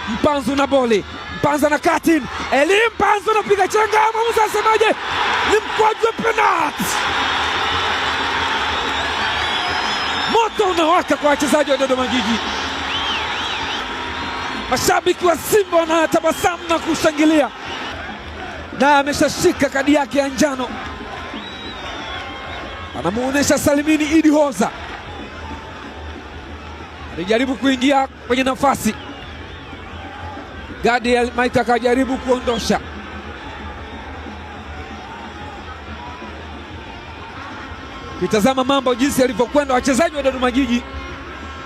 Mpanzu na boli, Mpanzu na katin, Eli Mpanzu anapiga chenga, mwamuzi asemaje? Ni mkwaju wa penalti. Moto unawaka kwa wachezaji wa Dodoma Jiji. Mashabiki wa Simba wanatabasamu na kushangilia, na ameshashika kadi yake ya njano. Anamuonesha Salimini Idi Hoza, alijaribu kuingia kwenye nafasi, Gadiel Maika akajaribu kuondosha. Kitazama mambo jinsi yalivyokwenda, wachezaji wa Dodoma Jiji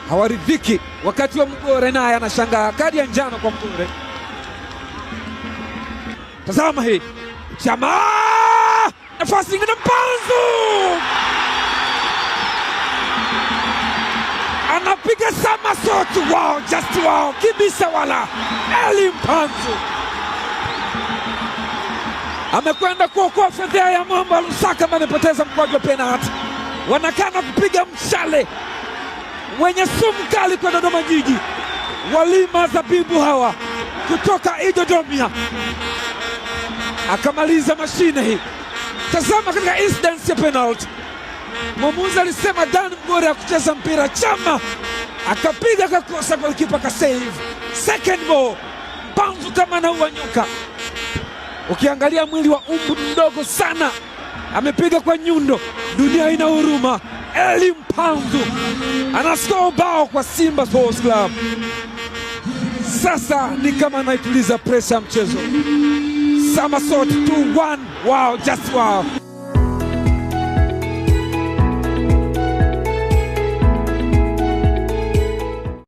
hawaridhiki. Wakati wa Mgore naye anashangaa kadi ya njano kwa Mgore. Tazama hii Chama, nafasi nyingine, Mpanzu anapiga somersault. Wow, just wow, kibisa wala. Eli Mpanzu amekwenda kuokoa fedheha ya Mwamba Lusaka ambaye amepoteza mkwaju wa penalti. Wanakana kupiga mshale wenye sumu kali kwa Dodoma Jiji. Walima zabibu hawa kutoka Idodomia, akamaliza mashine hii. Tazama katika incidence ya penalty, mwamuzi alisema Dan Mgore ya kucheza mpira, Chama akapiga kakosa, golikipa ka save. Second ball, Mpanzu kama anaua nyoka. Ukiangalia mwili wa umbu mdogo sana, amepiga kwa nyundo, dunia ina huruma. Eli Mpanzu anaskoa bao kwa Simba Sports Club. Sasa ni kama anaituliza pressure ya mchezo. Somersault 2-1. Wow, just wow.